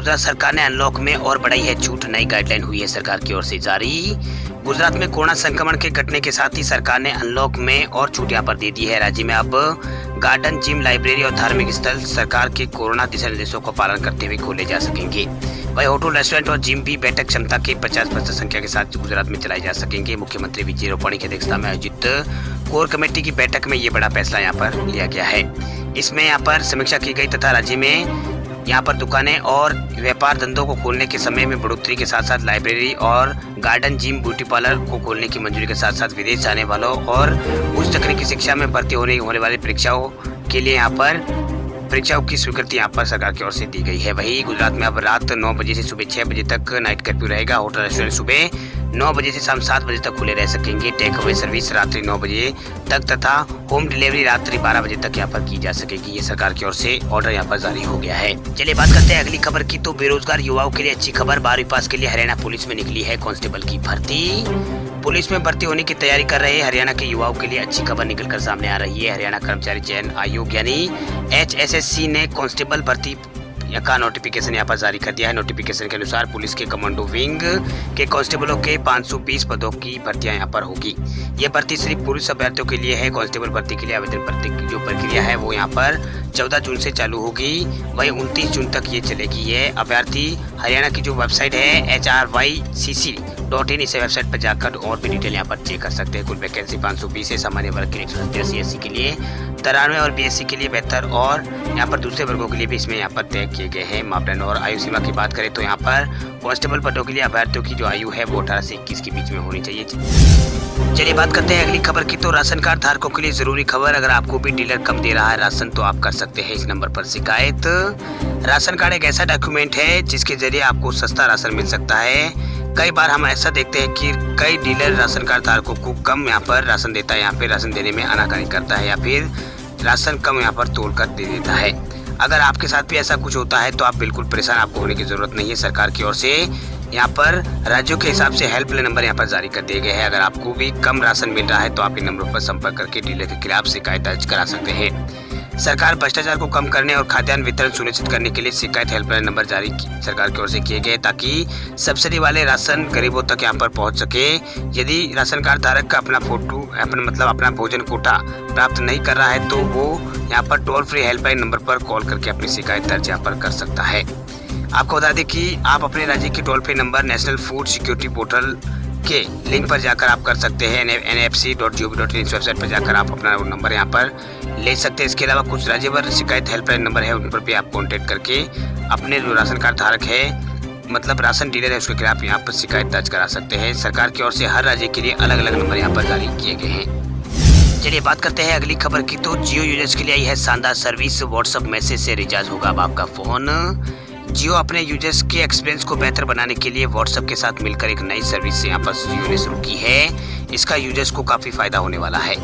गुजरात सरकार ने अनलॉक में और बढ़ाई है छूट। नई गाइडलाइन हुई है सरकार की ओर से जारी। गुजरात में कोरोना संक्रमण के घटने के साथ ही सरकार ने अनलॉक में और छूट यहाँ पर दे दी है। राज्य में अब गार्डन, जिम, लाइब्रेरी और धार्मिक स्थल सरकार के कोरोना दिशा निर्देशों का पालन करते हुए खोले जा सकेंगे। वही होटल, रेस्टोरेंट और जिम भी बैठक क्षमता के 50% संख्या के साथ गुजरात में चलाए जा सकेंगे। मुख्यमंत्री विजय रूपाणी की अध्यक्षता में आयोजित कोर कमेटी की बैठक में ये बड़ा फैसला यहाँ पर लिया गया है। इसमें यहाँ पर समीक्षा की गई तथा राज्य में यहाँ पर दुकानें और व्यापार धंधों को खोलने के समय में बढ़ोतरी के साथ साथ लाइब्रेरी और गार्डन, जिम, ब्यूटी पार्लर को खोलने की मंजूरी के साथ साथ विदेश जाने वालों और उच्च तकनीकी शिक्षा में भर्ती होने वाली परीक्षाओं के लिए यहाँ पर परीक्षाओं की स्वीकृति यहाँ पर सरकार की ओर से दी गई है। वही गुजरात में अब रात 9 बजे से सुबह 6 बजे तक नाइट कर्फ्यू रहेगा। होटल, रेस्टोरेंट सुबह 9 बजे से शाम 7 बजे तक खुले रह सकेंगे। टेक अवे सर्विस रात्रि 9 बजे तक तथा होम डिलीवरी रात्रि 12 बजे तक यहाँ पर की जा सकेगी। ये सरकार की ओर से ऑर्डर यहाँ पर जारी हो गया है। चलिए बात करते हैं अगली खबर की। तो बेरोजगार युवाओं के लिए अच्छी खबर। 12वीं पास के लिए हरियाणा पुलिस में निकली है कांस्टेबल की भर्ती। पुलिस में भर्ती होने की तैयारी कर रहे हरियाणा के युवाओं के लिए अच्छी खबर निकलकर सामने आ रही है। हरियाणा कर्मचारी चयन आयोग यानी HSSC ने कांस्टेबल भर्ती का नोटिफिकेशन यहाँ पर जारी कर दिया है। नोटिफिकेशन के अनुसार पुलिस के कमांडो विंग के कांस्टेबलों के 520 पदों की भर्तियां यहाँ पर होगी। ये भर्ती सिर्फ पुलिस अभ्यर्थियों के लिए है। कांस्टेबल भर्ती के लिए आवेदन भर्ती की जो प्रक्रिया है वो यहाँ पर 14 जून से चालू होगी। वही 29 जून तक ये चलेगी। ये अभ्यर्थी हरियाणा की जो वेबसाइट है HRYCC.in, इस वेबसाइट पर जाकर और भी डिटेल यहाँ पर चेक कर सकते हैं। कुल वैकेंसी 520 है। सामान्य वर्ग के लिए 187, SC के लिए 93 और BSc के लिए 72 और यहाँ पर दूसरे वर्गों के लिए भी इसमें यहाँ पर तय किए गए हैं मापदंड। और आयु सीमा की बात करें तो यहाँ पर कांस्टेबल पदों के लिए अभ्यर्थियों की जो आयु है वो 18 से 21 के बीच में होनी चाहिए। चलिए बात करते हैं अगली खबर की। तो राशन कार्ड धारकों के लिए जरूरी खबर। अगर आपको भी डीलर कम दे रहा है राशन तो आप कर सकते हैं इस नंबर पर शिकायत। राशन कार्ड एक ऐसा डॉक्यूमेंट है जिसके जरिए आपको सस्ता राशन मिल सकता है। कई बार हम ऐसा देखते हैं कि कई डीलर राशन कार्ड धारकों को कम यहाँ पर राशन देता है, यहाँ पे राशन देने में आनाकानी करता है या फिर राशन कम यहाँ पर तोड़ कर दे देता है। अगर आपके साथ भी ऐसा कुछ होता है तो आप बिल्कुल परेशान आपको होने की जरूरत नहीं है। सरकार की ओर से यहाँ पर राज्यों के हिसाब से हेल्पलाइन नंबर यहाँ पर जारी कर दिए गए हैं। अगर आपको भी कम राशन मिल रहा है तो आप इन नंबरों पर संपर्क करके डीलर के खिलाफ शिकायत दर्ज करा सकते हैं। सरकार भ्रष्टाचार को कम करने और खाद्यान्न वितरण सुनिश्चित करने के लिए शिकायत हेल्पलाइन नंबर जारी सरकार की ओर से किए गए ताकि सब्सिडी वाले राशन गरीबों तक यहाँ पर पहुँच सके। यदि राशन कार्ड धारक का अपना अपना भोजन कोटा प्राप्त नहीं कर रहा है तो वो यहाँ पर टोल फ्री हेल्पलाइन नंबर पर कॉल करके अपनी शिकायत दर्ज यहाँ पर कर सकता है। आपको बता दें कि आप अपने राज्य की toll free number national food security portal के लिंक पर जाकर आप कर सकते हैं। nfc.gov.in इस वेबसाइट पर जाकर आप अपना नंबर यहाँ पर ले सकते हैं। इसके अलावा कुछ राज्य भर शिकायत हेल्पलाइन नंबर है उन पर भी आप कॉन्टेक्ट करके अपने जो राशन कार्ड धारक है राशन डीलर है उसके खिलाफ यहाँ पर शिकायत दर्ज करा सकते हैं। सरकार की ओर से हर राज्य के लिए अलग अलग नंबर यहाँ पर जारी किए गए हैं। चलिए बात करते हैं अगली खबर की। तो जियो यूजर्स के लिए आई है शानदार सर्विस। व्हाट्सएप मैसेज से रिचार्ज होगा अब आपका फोन। जियो अपने यूजर्स के एक्सपीरियंस को बेहतर बनाने के लिए व्हाट्सएप के साथ मिलकर एक नई सर्विस यहाँ पर जियो ने शुरू की है। इसका यूजर्स को काफ़ी फायदा होने वाला है।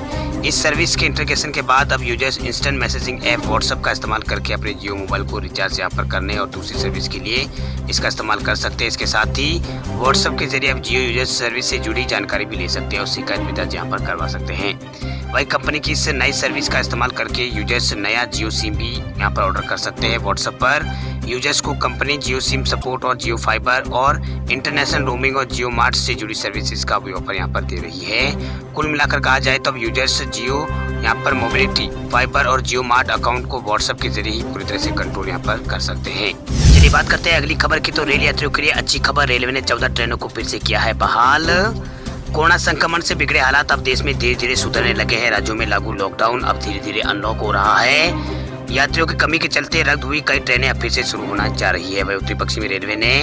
इस सर्विस के इंटीग्रेशन के बाद अब users instant messaging app WhatsApp का इस्तेमाल करके अपने जियो मोबाइल को रिचार्ज यहाँ पर करने और दूसरी सर्विस के लिए इसका इस्तेमाल कर सकते हैं। इसके साथ ही व्हाट्सएप के जरिए अब जियो यूजर्स सर्विस से जुड़ी जानकारी भी ले सकते हैं और शिकायत भी दर्ज यहाँ पर करवा सकते हैं। वही कंपनी की इस नई सर्विस का इस्तेमाल करके यूजर्स नया जियो सिम भी यहाँ पर ऑर्डर कर सकते हैं। व्हाट्सएप पर यूजर्स को कंपनी जियो सिम सपोर्ट और जियो फाइबर और इंटरनेशनल रोमिंग और जियो मार्ट से जुड़ी सर्विसेज का भी ऑफर यहाँ पर दे रही है। कुल मिलाकर कहा जाए तो अब यूजर्स जियो यहाँ पर मोबिलिटी, फाइबर और जियो मार्ट अकाउंट को व्हाट्सएप के जरिए ही पूरी तरह से कंट्रोल यहाँ पर कर सकते हैं। चलिए बात करते हैं अगली खबर की। तो रेल यात्रियों के लिए अच्छी खबर। रेलवे ने 14 ट्रेनों को फिर से किया है बहाल। कोरोना संक्रमण से बिगड़े हालात अब देश में धीरे धीरे सुधरने लगे हैं। राज्यों में लागू लॉकडाउन अब धीरे धीरे अनलॉक हो रहा है। यात्रियों की कमी के चलते रद्द हुई कई ट्रेनें अब फिर से शुरू होना जा रही है। वही उत्तरी पश्चिमी रेलवे ने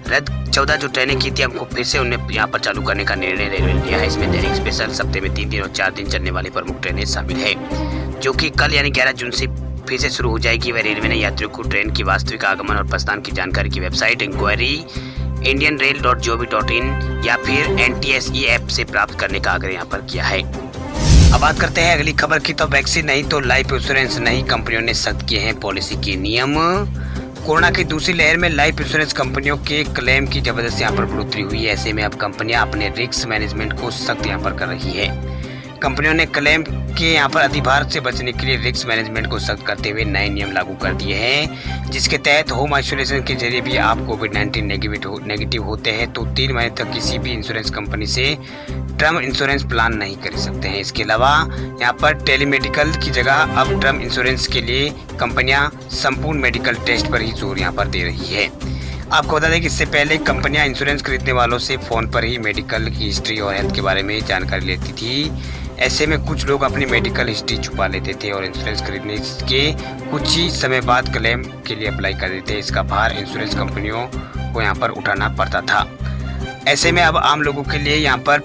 रद्द 14 जो ट्रेनें की थी हमको फिर से उन्हें यहाँ पर चालू करने का निर्णय रेलवे ने लिया है। इसमें दैनिक स्पेशल, सप्ताह में 3 दिन और 4 दिन चलने वाली प्रमुख ट्रेनें शामिल है जो कि कल यानी 11 जून से फिर से शुरू हो जाएगी। वह रेलवे ने यात्रियों को ट्रेन की वास्तविक आगमन और प्रस्थान की जानकारी की वेबसाइट इंक्वायरी indianrail.gov.in या फिर NTSE ऐप से प्राप्त करने का आग्रह यहाँ पर किया है। अब बात करते हैं अगली खबर की। तो वैक्सीन नहीं तो लाइफ इंश्योरेंस नहीं, कंपनियों ने सख्त किए हैं पॉलिसी के नियम। कोरोना की दूसरी लहर में लाइफ इंश्योरेंस कंपनियों के क्लेम की जबरदस्त यहाँ पर बढ़ोतरी हुई है। ऐसे में अब कंपनियां अपने रिस्क मैनेजमेंट को सख्त यहाँ पर कर रही है। कंपनियों ने क्लेम के यहाँ पर अधिभार से बचने के लिए रिस्क मैनेजमेंट को सख्त करते हुए नए नियम लागू कर दिए हैं, जिसके तहत होम आइसोलेशन के जरिए भी आप कोविड-19 नेगेटिव होते हैं तो 3 महीने तक किसी भी इंश्योरेंस कंपनी से टर्म इंश्योरेंस प्लान नहीं कर सकते हैं। इसके अलावा यहाँ पर टेलीमेडिकल की जगह अब टर्म इंश्योरेंस के लिए कंपनियां संपूर्ण मेडिकल टेस्ट पर ही जोर यहाँ पर दे रही है। आपको बता दें कि इससे पहले कंपनियां इंश्योरेंस खरीदने वालों से फ़ोन पर ही मेडिकल की हिस्ट्री और हेल्थ के बारे में जानकारी लेती थी। ऐसे में कुछ लोग अपनी मेडिकल हिस्ट्री छुपा लेते थे और इंश्योरेंस खरीदने के कुछ ही समय बाद क्लेम के लिए अप्लाई कर देते थे। इसका भार इंश्योरेंस कंपनियों को यहाँ पर उठाना पड़ता था। ऐसे में अब आम लोगों के लिए यहाँ पर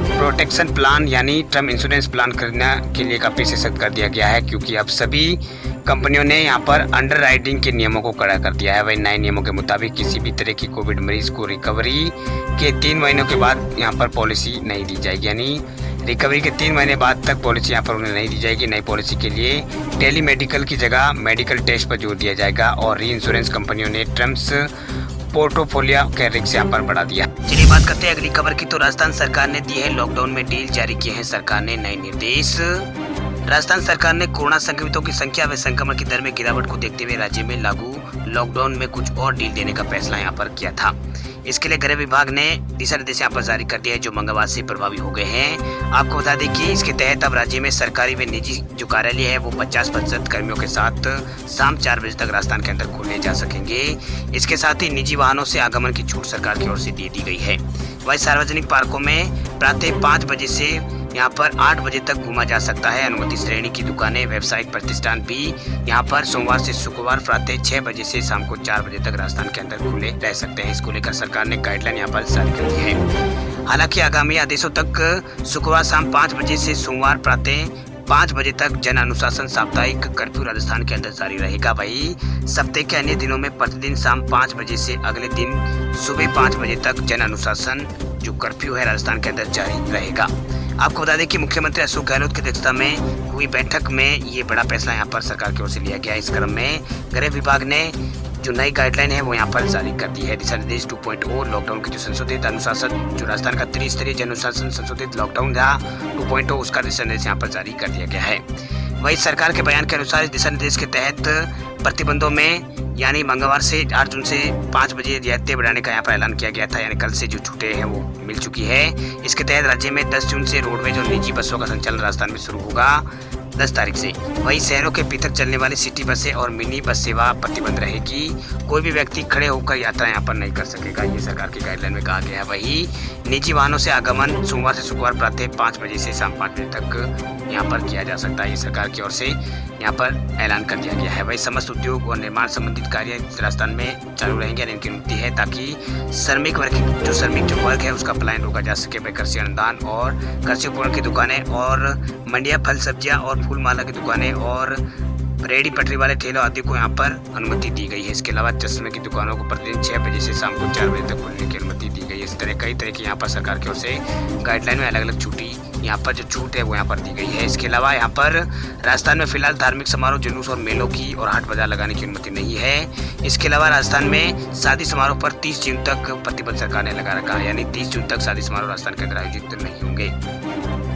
प्रोटेक्शन प्लान यानी टर्म इंश्योरेंस प्लान खरीदने के लिए काफ़ी सख्त कर दिया गया है, क्योंकि अब सभी कंपनियों ने यहाँ पर अंडरराइटिंग के नियमों को कड़ा कर दिया है। वही नए नियमों के मुताबिक किसी भी तरह की कोविड मरीज को रिकवरी के 3 महीनों के बाद यहाँ पर पॉलिसी नहीं दी जाएगी, यानी रिकवरी के 3 महीने बाद तक पॉलिसी यहाँ पर उन्हें नहीं दी जाएगी। नई पॉलिसी के लिए टेलीमेडिकल की जगह मेडिकल टेस्ट पर जोर दिया जाएगा और री इंश्योरेंस कंपनियों ने टर्म्स पोर्टफोलियो के रिस्क यहाँ पर बढ़ा दिया। चलिए बात करते हैं अगली खबर की। तो राजस्थान सरकार ने दी है लॉकडाउन में डील, जारी किए हैं सरकार ने नए निर्देश। राजस्थान सरकार ने कोरोना संक्रमितों की संख्या व संक्रमण की दर में गिरावट को देखते हुए राज्य में लागू लॉकडाउन में कुछ और डील देने का फैसला यहाँ पर किया था। इसके लिए गृह विभाग ने दिशा निर्देश यहाँ पर जारी कर दिया है, जो मंगलवार से प्रभावी हो गए हैं। आपको बता दें कि इसके तहत अब राज्य में सरकारी व निजी जो कार्यालय है वो 50% कर्मियों के साथ शाम 4 बजे तक राजस्थान के अंदर खोले जा सकेंगे। इसके साथ ही निजी वाहनों से आगमन की छूट सरकार की ओर से दे दी गई है। वहीं सार्वजनिक पार्कों में प्रातः 5 बजे से यहाँ पर 8 बजे तक घूमा जा सकता है। अनुमति श्रेणी की दुकानें, व्यावसायिक प्रतिष्ठान भी यहाँ पर सोमवार से शुक्रवार प्रातः 6 बजे से शाम को 4 बजे तक राजस्थान के अंदर खुले रह सकते हैं। इसको लेकर सरकार ने गाइडलाइन यहाँ पर जारी कर दी है। हालांकि आगामी आदेशों तक शुक्रवार शाम 5 बजे से सोमवार प्रातः 5 बजे तक जन अनुशासन साप्ताहिक कर्फ्यू राजस्थान के अंदर जारी रहेगा। वही सप्ताह के अन्य दिनों में प्रतिदिन शाम 5 बजे से अगले दिन सुबह 5 बजे तक जन अनुशासन जो कर्फ्यू है राजस्थान के अंदर जारी रहेगा। आपको बता दें कि मुख्यमंत्री अशोक गहलोत की अध्यक्षता में हुई बैठक में ये बड़ा फैसला यहाँ पर सरकार की ओर से लिया गया। इस क्रम में गृह विभाग ने जो नई गाइडलाइन है वो यहाँ पर जारी कर दी है। दिशा निर्देश 2.0 लॉकडाउन की जो संशोधित अनुशासन जो राजस्थान का त्रिस्तरीय जन अनुशासन संशोधित लॉकडाउन था 2.0 उसका दिशा निर्देश यहाँ पर जारी कर दिया गया है। वही सरकार के बयान के अनुसार इस दिशा निर्देश के तहत प्रतिबंधों में यानी मंगलवार से 8 जून से 5 बजे रियायतें बढ़ाने का यहाँ पर ऐलान किया गया था, यानी कल से जो छूटें हैं वो मिल चुकी है। इसके तहत राज्य में 10 जून से रोडवेज और निजी बसों का संचालन राजस्थान में शुरू होगा 10 तारीख से। वहीं शहरों के भीतर चलने वाली सिटी बसें और मिनी बस सेवा प्रतिबंध रहेगी। कोई भी व्यक्ति खड़े होकर यात्रा यहाँ पर नहीं कर सकेगा, ये सरकार की गाइडलाइन में कहा गया है। वही निजी वाहनों से आगमन सोमवार से शुक्रवार प्रातः 5 बजे से शाम 5 बजे तक यहाँ पर किया जा सकता है। ये सरकार की ओर से यहाँ पर ऐलान कर दिया गया है। वही समस्त उद्योग और निर्माण संबंधित कार्य राजस्थान में चालू रहेंगे। इनकी अनुमति है ताकि श्रमिक वर्ग है उसका पलायन रोका जा सके। वही कृषि अनुदान और कृषि उपकरण की दुकानें और मंडियां, फल सब्जियां और फूल माला की दुकानें और रेडी पटरी वाले ठेलों आदि को यहाँ पर अनुमति दी गई है। इसके अलावा चश्मे की दुकानों को प्रतिदिन 6 बजे से शाम को 4 बजे तक खोलने की अनुमति दी गई है। इस तरह कई तरह की यहाँ पर सरकार की ओर से गाइडलाइन में अलग अलग यहाँ पर जो छूट है वो यहाँ पर दी गई है। इसके अलावा यहाँ पर राजस्थान में फिलहाल धार्मिक समारोह, जुलूस और मेलों की और हाट बाजार लगाने की अनुमति नहीं है। इसके अलावा राजस्थान में शादी समारोह पर 30 जून तक प्रतिबंध सरकार ने लगा रखा है, यानी 30 जून तक शादी समारोह राजस्थान के अंदर आयोजित नहीं होंगे।